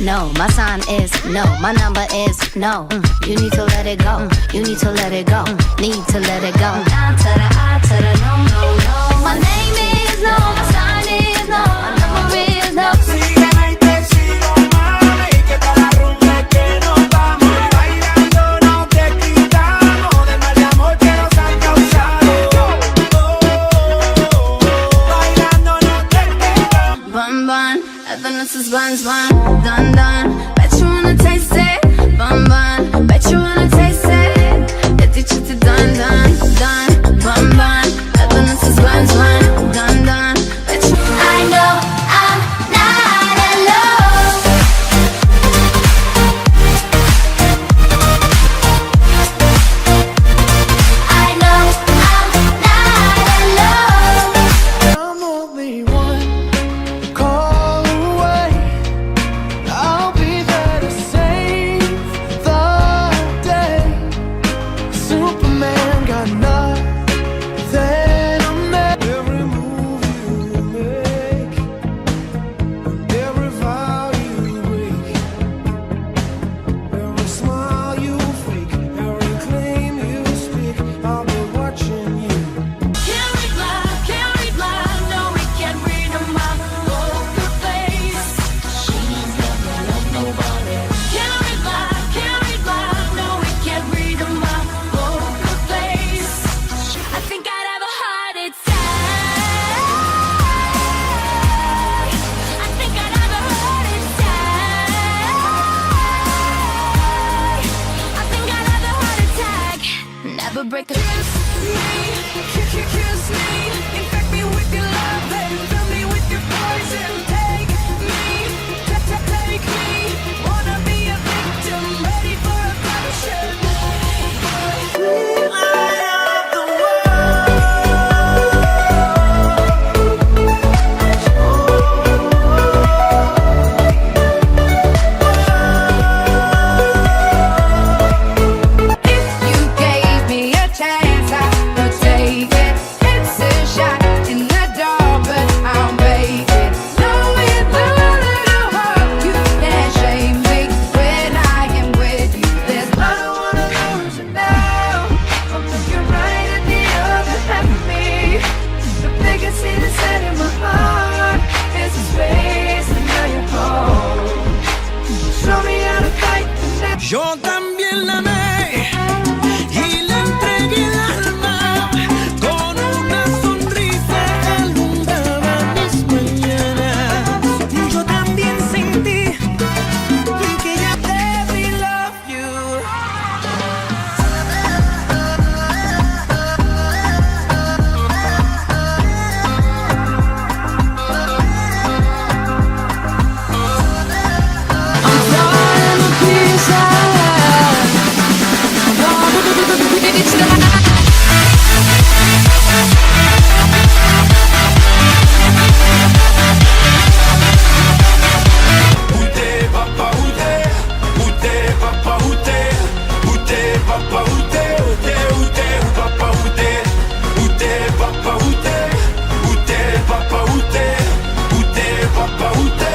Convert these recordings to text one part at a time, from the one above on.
no. My sign is no. My number is no. You need to let it go. You need to let it go. Need to let it go. Down to the I to the no, no, no. My name is no. My sign is no. My number is no. This is buns, bun, done, done. Bet you wanna taste it, bun, bun. Bet you wanna taste it. Get the chitty done, done, done, bun, bun. This is buns, bun, done, done. Bet you. I know I'm not alone. I know I'm not alone. I'm only one call away. I'll be there to save the day. Superman got nothing on me. Every move you make, every vow you break, every smile you fake, every claim you speak, I'll be watching you. Can't read lies, no we can't read them my poker face. She's never loved nobody. Can't read lies, no we can't read them my poker face. I think I'd have a heart attack. I think I'd have a heart attack. I think I'd have a heart attack. Never break a kiss me, infect me with your love and fill me with your poison. Take me, wanna be a victim, ready for a punishment. If you gave me a chance, I would take it. It's a shot in the dark, but I'll make it. Knowing that little heart, you can't shame me when I am with you. There's I don't wanna lose it now. I'm looking right at the other half of me. The biggest thing that's set in my heart is the space and now you're home. Show me how to fight the next. Yo también la amé y le entregué el alma. Con una sonrisa alumbraba mis mañanas. Yo también sentí que ya debí love you.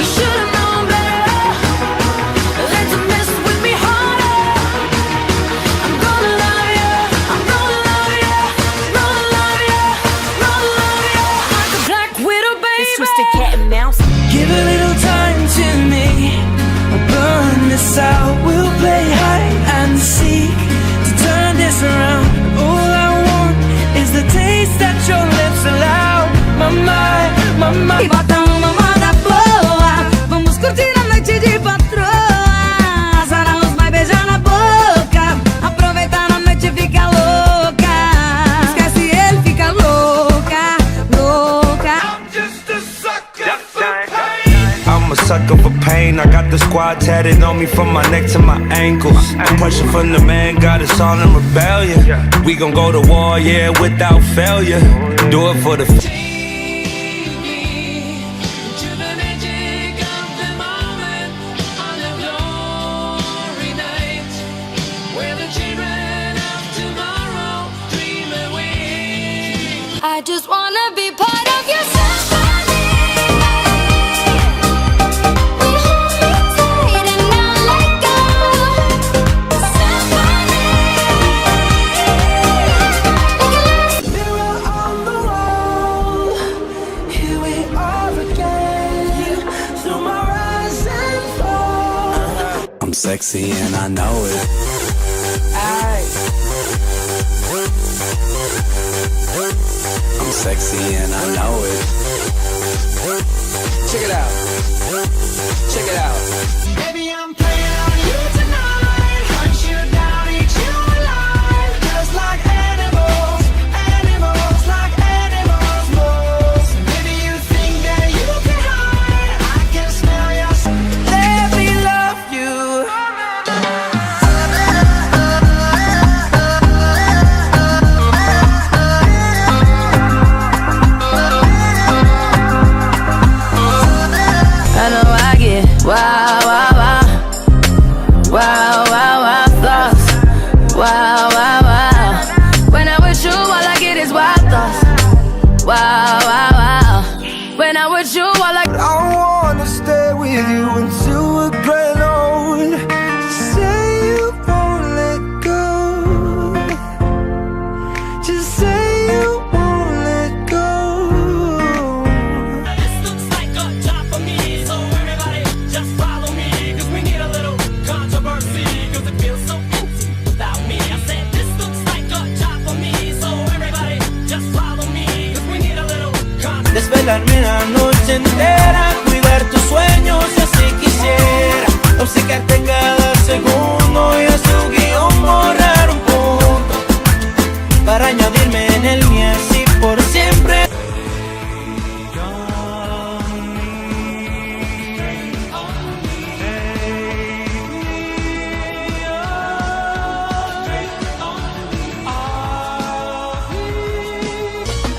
Should've known better. Let them mess with me harder. I'm gonna love you. I'm gonna love you. Gonna love you. Gonna love you. Like a black widow, baby. It's twisted cat and mouse. Give a little time to me. I'll burn this out. We'll play hide and seek to turn this around. All I want is the taste that your lips allow. My mind, my mind. E bota uma moda boa. Vamos curtir a noite de patroa. Sara nos vai beijar na boca. Aproveitar a noite e fica louca. Esquece ele, fica louca, louca. I'm a sucker for pain. I got the squad tatted on me from my neck to my ankles. The pressure from the man got us all in rebellion. We gon' go to war, yeah, without failure. Do it for the I just wanna be part of your symphony. We hold me tight sexy and I know it. I'm sexy and I know it. Check it out. Check it out. Baby, I'm playing on you tonight. Hunt you down, eat you alive. Just like animals, animals like animals most. Maybe you think that you can hide. I can smell your Let me love you. I know I get wow, wow, wow. Wow, wow, wow thoughts. Wow, wow, wow. When I'm with you, all I get is wild thoughts. Wow, wow, wow. When I'm with you, all I I wanna stay with you until we're gray old. Just say you won't let go. Just say you won't let go. This looks like a job for me, so everybody just follow me. Cause we need a little controversy, cause it feels so empty without me. I said this looks like a job for me, so everybody just follow me. Cause we need a little controversy. Desvelarme la noche entera, cuidar tus sueños si así quisiera. Obcecarte cada segundo y a su guión borrar un punto para añadirme en el mío así por siempre.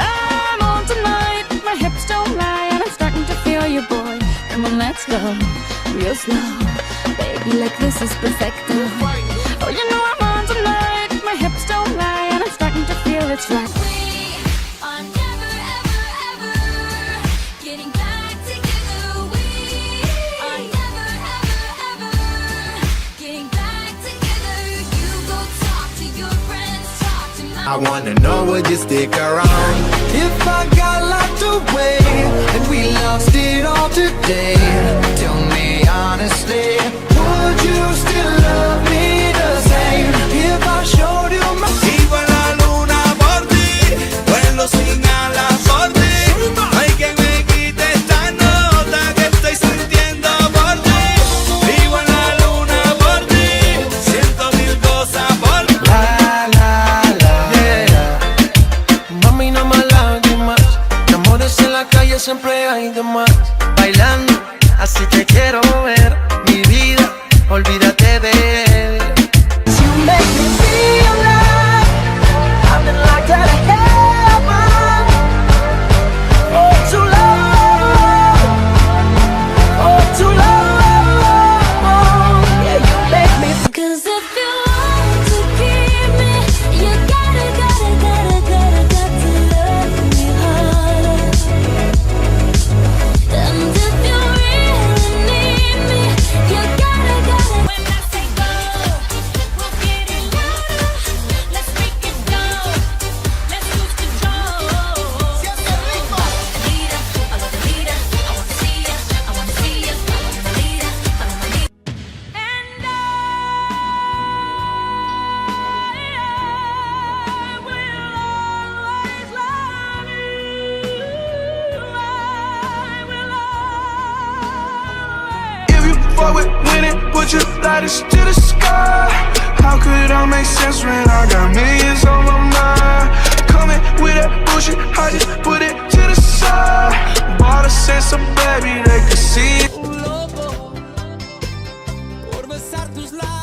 I'm on tonight, my hips don't lie, and I'm starting to feel you, boy. Come on, let's go, real slow. Baby, like this is perfecto. Oh, you know I'm on tonight, my hips don't lie, and I'm starting to feel it's right. We are never, ever, ever getting back together. We are never, ever, ever getting back together. You go talk to your friends, talk to my I wanna know, would you stick around? If I got locked away and we lost it all today, tell me honestly, would you still love me the same? If I showed you my Sigo en la luna por ti, vuelo sin alas por ti. No hay quien me quite esta nota que estoy sintiendo por ti. Vivo en la luna por ti, siento mil cosas por ti. Mami, no más lágrimas, de amores en la calle siempre hay de más. Bailando, así te quiero ver, mi vida, olvídate de él. You make me feel like I've been locked out of heaven. Oh, too long, oh, too long. Yeah, you make me feel. Cause if you want to keep me, you gotta to love me harder. And if you really need me, you gotta when I say go, we'll get it louder. Let's break it down. Let's lose control. Leader, I love the leader. I wanna see ya, I wanna see ya. I want the leader, I want my leader. And I will always love you. I will always. If you fuck with winning, put your lighters to the sky. How could I make sense when I got millions on my mind? Coming with that bullshit, I just put it to the side. Bought a sense of baby, they could see it. Un lobo por besar tus labios.